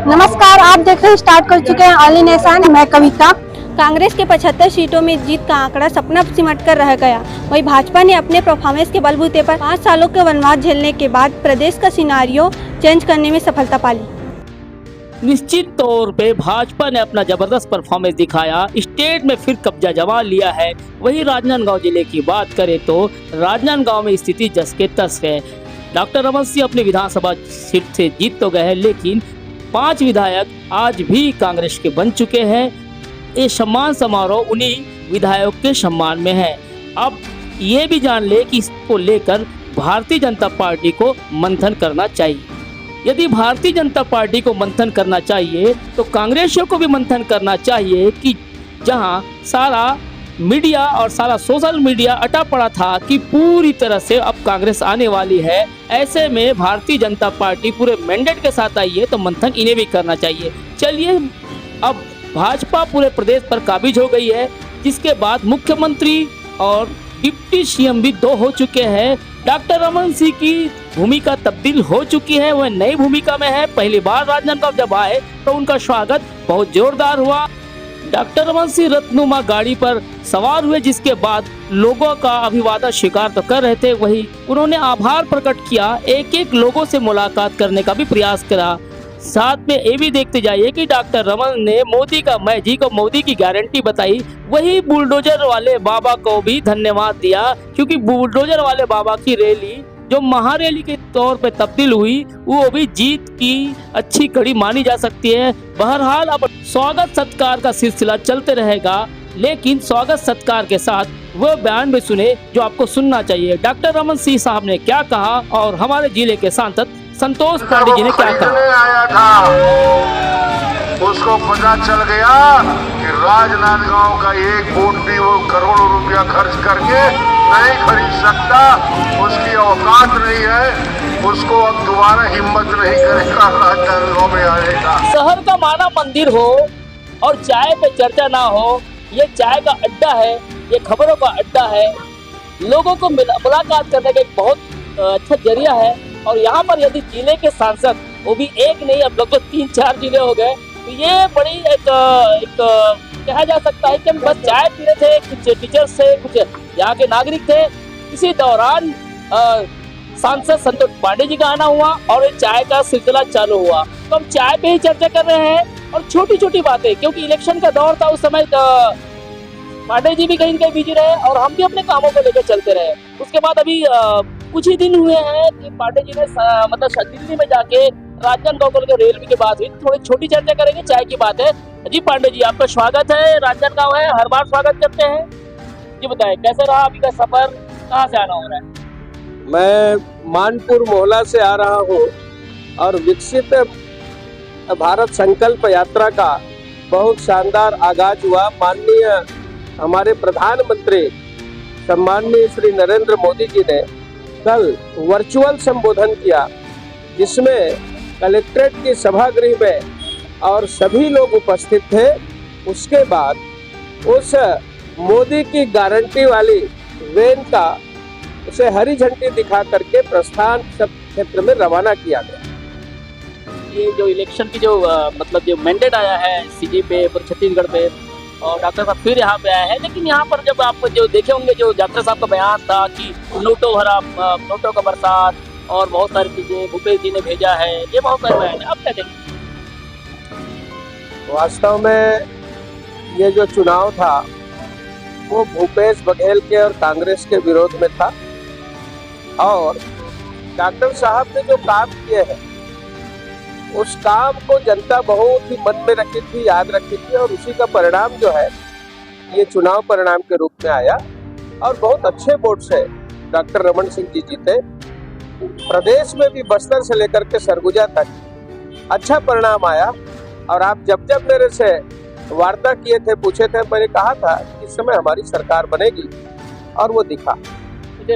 नमस्कार, आप देख रहे हैं स्टार्ट कर चुके हैं ऑल इन नेशन। मैं कविता। कांग्रेस के 75 सीटों में जीत का आंकड़ा सपना सिमट कर रह गया। वहीं भाजपा ने अपने परफॉर्मेंस के बलबूते पर 5 सालों के वनवास झेलने के बाद प्रदेश का सिनारियो चेंज करने में सफलता पाली। निश्चित तौर पे भाजपा ने अपना जबरदस्त परफॉर्मेंस दिखाया, स्टेट में फिर कब्जा जमा लिया है। वहीं राजनांदगांव जिले की बात करें तो राजनांदगांव में स्थिति जस के तस है। डॉक्टर रमन सिंह अपनी विधानसभा सीट से जीत तो गए हैं, लेकिन 5 विधायक आज भी कांग्रेस के बन चुके हैं। ये सम्मान समारोह उन्हीं विधायक के सम्मान में है। अब ये भी जान ले कि इसको लेकर भारतीय जनता पार्टी को मंथन करना चाहिए। यदि भारतीय जनता पार्टी को मंथन करना चाहिए तो कांग्रेसियों को भी मंथन करना चाहिए कि जहां सारा मीडिया और सारा सोशल मीडिया अटा पड़ा था कि पूरी तरह से अब कांग्रेस आने वाली है, ऐसे में भारतीय जनता पार्टी पूरे मैंडेट के साथ आई है तो मंथन इन्हें भी करना चाहिए। चलिए, अब भाजपा पूरे प्रदेश पर काबिज हो गई है, जिसके बाद मुख्यमंत्री और डिप्टी सीएम भी 2 हो चुके हैं। डॉक्टर रमन सिंह की भूमिका तब्दील हो चुकी है, वह नई भूमिका में है। पहली बार राजनांदगांव जब आए तो उनका स्वागत बहुत जोरदार हुआ। डॉक्टर रमन सिंह रत्नुमा गाड़ी पर सवार हुए, जिसके बाद लोगों का अभिवादन स्वीकार तो कर रहे थे, वही उन्होंने आभार प्रकट किया। एक लोगों से मुलाकात करने का भी प्रयास करा। साथ में ये भी देखते जाइए कि डॉक्टर रमन ने मोदी की गारंटी बताई। वही बुलडोजर वाले बाबा को भी धन्यवाद दिया, क्योंकि बुलडोजर वाले बाबा की रैली जो महारैली के तौर पे तब्दील हुई, वो भी जीत की अच्छी कड़ी मानी जा सकती है। बहरहाल अब स्वागत सत्कार का सिलसिला चलते रहेगा, लेकिन स्वागत सत्कार के साथ वो बयान भी सुने जो आपको सुनना चाहिए। डॉक्टर रमन सिंह साहब ने क्या कहा और हमारे जिले के सांसद संतोष पांडे जी ने क्या कहा। आया था, उसको पता चल गया कि राजनांदगांव का एक वोट भी वो करोड़ों रुपया खर्च करके नहीं खरीद सकता, उसकी औकात नहीं है, उसको अब दोबारा हिम्मत नहीं करेगा राजनांदगांव में आने का। शहर का माना मंदिर हो और चाय पे चर्चा ना हो, ये चाय का अड्डा है, ये खबरों का अड्डा है, लोगों को मुलाकात करने का एक बहुत अच्छा जरिया है। और यहाँ पर यदि जिले के सांसद, वो भी एक नहीं, अब लगभग 3-4 जिले हो गए, तो ये बड़ी एक कहा जा सकता है कि हम बस चाय पी रहे थे, कुछ टीचर्स थे, कुछ यहाँ के नागरिक थे। इसी दौरान सांसद संतोष पांडे जी का आना हुआ और ये चाय का सिलसिला चालू हुआ। तो हम चाय पे ही चर्चा कर रहे हैं और छोटी छोटी बातें, क्योंकि इलेक्शन का दौर था उस समय, पांडे जी भी कहीं न कहीं बिजी रहे और हम भी अपने कामों को लेकर चलते रहे। उसके बाद अभी कुछ ही दिन हुए हैं कि पांडे जी ने मतलब दिल्ली में जाके राजनांदगांव को लेकर रेलवे की बात हुई। थोड़ी छोटी चर्चा करेंगे, चाय की बात है। जी पांडे जी, आपका स्वागत है। राजनांदगांव है, हर बार स्वागत करते हैं। जी बताएं, कैसा रहा अभी का सफर, कहाँ से आना हो रहा है? मैं मानपुर मोहल्ला से आ रहा हूँ और विकसित भारत संकल्प यात्रा का बहुत शानदार आगाज हुआ। माननीय हमारे प्रधानमंत्री सम्माननीय श्री नरेंद्र मोदी जी ने कल वर्चुअल संबोधन किया, जिसमें कलेक्ट्रेट की सभागृह में और सभी लोग उपस्थित थे। उसके बाद उस मोदी की गारंटी वाली वैन का उसे हरी झंडी दिखा करके प्रस्थान क्षेत्र में रवाना किया गया। ये जो इलेक्शन की जो मतलब जो मैंडेट आया है सीजी पे, छत्तीसगढ़ पे, और डॉक्टर साहब फिर यहाँ पे आए हैं, लेकिन यहाँ पर जब आप जो देखे होंगे, जो डॉक्टर साहब का बयान था कि नोटों का बरसात और बहुत सारी चीजें भूपेश जी ने भेजा है, ये बहुत सारे बयान है। अब क्या देखें? वास्तव में ये जो चुनाव था वो भूपेश बघेल के और कांग्रेस के विरोध में था, और डॉक्टर साहब ने जो काम किए हैं उस काम को जनता बहुत ही मन में रखी थी, याद रखी थी, और उसी का परिणाम जो है ये चुनाव परिणाम के रूप में आया और बहुत अच्छे वोट से डॉक्टर रमन सिंह जी जीते। प्रदेश में भी बस्तर से लेकर के सरगुजा तक अच्छा परिणाम आया। और आप जब मेरे से वार्ता किए थे, पूछे थे, मैंने कहा था कि इस समय हमारी सरकार बनेगी, और वो दिखा।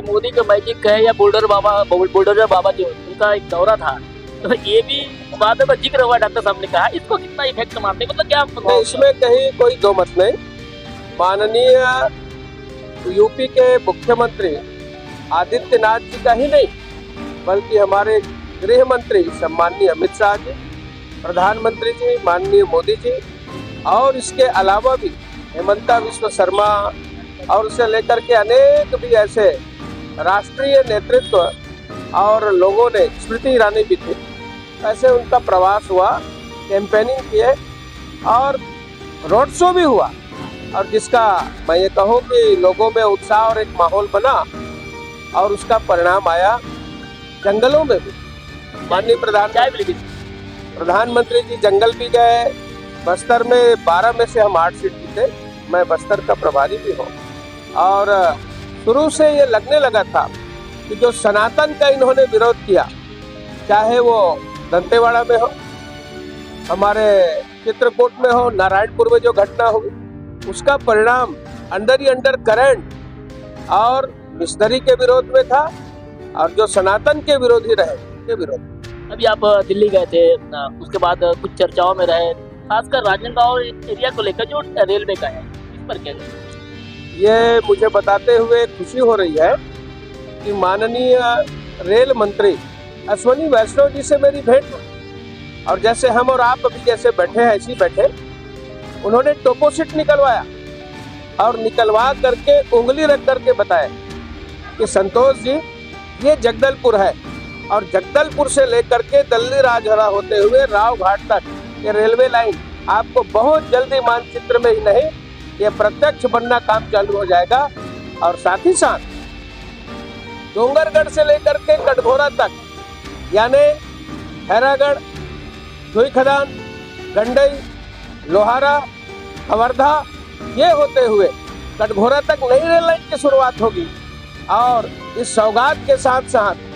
मोदी का मैजिक है या बुलडोजर बाबा जो उनका एक दौरा था, तो ये भी बाद में जिक्र हुआ, डॉक्टर साहब ने कहा, इसको कितना इफेक्ट मानते, मतलब क्या? इसमें कहीं कोई दो मत नहीं। माननीय यूपी के मुख्यमंत्री आदित्यनाथ जी का ही नहीं, बल्कि हमारे गृह मंत्री सम्माननीय अमित शाह जी प्रधानमंत्री जी माननीय मोदी जी और इसके अलावा भी हेमंता विश्व शर्मा और उसे लेकर के अनेक भी ऐसे राष्ट्रीय नेतृत्व और लोगों ने, स्मृति ईरानी भी थी, ऐसे उनका प्रवास हुआ, कैंपेनिंग किए और रोड शो भी हुआ, और जिसका मैं ये कहूँ कि लोगों में उत्साह और एक माहौल बना और उसका परिणाम आया जंगलों में भी। माननीय प्रधानमंत्री जी जंगल भी गए। बस्तर में 12 में से हम 8 सीट जीते, मैं बस्तर का प्रभारी भी हूँ। और शुरू से ये लगने लगा था कि जो सनातन का इन्होंने विरोध किया, चाहे वो दंतेवाड़ा में हो, हमारे चित्रकूट में हो, नारायणपुर में जो घटना हुई, उसका परिणाम अंडर ही अंडर करंट और मिस्त्री के विरोध में था और जो सनातन के विरोधी रहे के विरोध। अभी आप दिल्ली गए थे, उसके बाद कुछ चर्चाओं में रहे, खासकर राजनांदगांव एरिया को लेकर जो रेलवे का है, इस पर क्या कहें? ये मुझे बताते हुए खुशी हो रही है कि माननीय रेल मंत्री अश्विनी वैष्णव जी से मेरी भेंट हुई और जैसे हम और आप अभी जैसे बैठे हैं ऐसे ही बैठे, उन्होंने टोपोसिट निकलवाया और निकलवा करके उंगली रख करके बताया कि संतोष जी ये जगदलपुर है और जगदलपुर से लेकर के दिल्ली राजहरा होते हुए राव घाट तक ये रेलवे लाइन आपको बहुत जल्दी मानचित्र में ही नहीं, ये प्रत्यक्ष बनना काम चालू हो जाएगा। और साथ ही साथ डोंगरगढ़ से लेकर के कटघोरा तक, यानी खैरागढ़, धुई खदान, गंडई, लोहारा, हवर्धा, ये होते हुए कटघोरा तक नई रेल लाइन की शुरुआत होगी। और इस सौगात के साथ साथ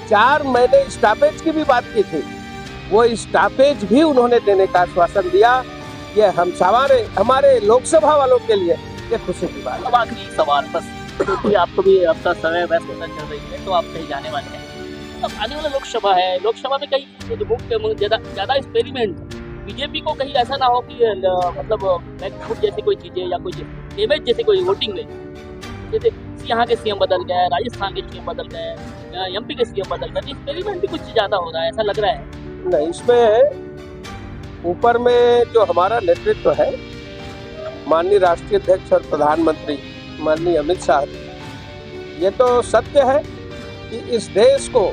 4 महीने स्टॉपेज की भी बात की थी, वो स्टॉपेज भी उन्होंने देने का आश्वासन दिया। ये हमारे लोकसभा वालों के लिए ये खुशी की बात। अब आखिरी सवाल बस, क्योंकि आपको भी आपका समय व्यस्तता चल रही है तो आप कहीं जाने वाले हैं। अब आने वाला लोकसभा है, लोकसभा में कहीं ज्यादा एक्सपेरिमेंट, बीजेपी को कहीं ऐसा ना हो कि मतलब बैकफुट जैसी कोई चीजें या कोई डेमेज जैसे कोई वोटिंग में, जैसे यहाँ के सीएम बदल गए, राजस्थान के सीएम बदल गए, एमपी के सीएम बदल गए, एक्सपेरिमेंट भी कुछ ज्यादा हो रहा है, ऐसा लग रहा है। नहीं, इसमें ऊपर में जो हमारा नेतृत्व है, माननीय राष्ट्रीय अध्यक्ष और प्रधानमंत्री माननीय अमित शाह, ये तो सत्य है कि इस देश को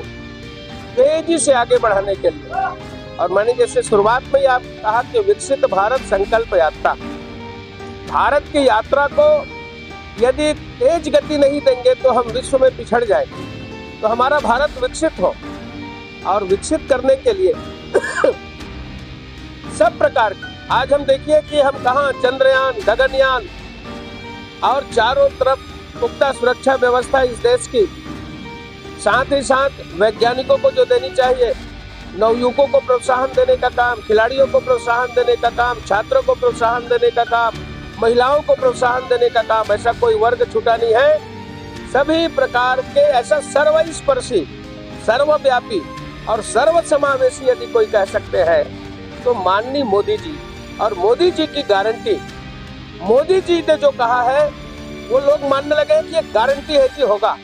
तेजी से आगे बढ़ाने के लिए, और मैंने जैसे शुरुआत में ही आप कहा कि विकसित भारत संकल्प यात्रा, भारत की यात्रा को यदि तेज गति नहीं देंगे तो हम विश्व में पिछड़ जाएंगे। तो हमारा भारत विकसित हो, और विकसित करने के लिए सब प्रकार की, आज हम देखिए कि हम कहाँ चंद्रयान, गगनयान और चारों तरफ पुख्ता सुरक्षा व्यवस्था इस देश की, साथ ही साथ वैज्ञानिकों को जो देनी चाहिए, नवयुवकों को प्रोत्साहन देने का काम, खिलाड़ियों को प्रोत्साहन देने का काम, छात्रों को प्रोत्साहन देने का काम, महिलाओं को प्रोत्साहन देने का काम, ऐसा कोई वर्ग छूटा नहीं है। सभी प्रकार के ऐसा सर्वस्पर्शी, सर्वव्यापी और सर्वसमावेशी यदि कोई कह सकते हैं तो माननीय मोदी जी, और मोदी जी की गारंटी, मोदी जी ने जो कहा है वो लोग मानने लगे कि ये गारंटी है कि होगा,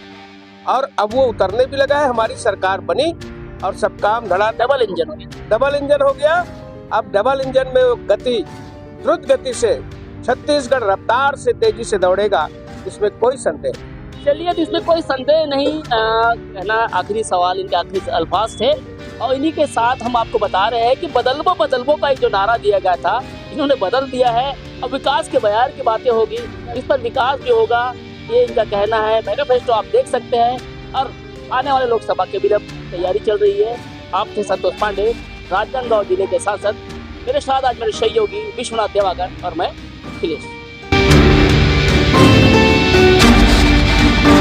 और अब वो उतरने भी लगा है। हमारी सरकार बनी और सब काम धड़ा डबल इंजन हो गया। अब डबल इंजन में गति, द्रुत गति से छत्तीसगढ़ रफ्तार से तेजी से दौड़ेगा, इसमें कोई संदेह नहीं। चलिए, तो इसमें कोई संदेह नहीं। कहना आखिरी सवाल, इनके आखिरी अल्फाज थे, और इन्हीं के साथ हम आपको बता रहे हैं कि बदलबो का एक जो नारा दिया गया था, इन्होंने बदल दिया है। अब विकास के बयार की बातें होगी, इस पर विकास भी होगा, ये इनका कहना है। मैनिफेस्टो आप देख सकते हैं, और आने वाले लोकसभा के भी तैयारी चल रही है। आप थे संतोष पांडे, राजनांदगांव जिले के सांसद। मेरे साथ आज मेरे सहयोगी विश्वनाथ देवागर और मैं अखिलेश।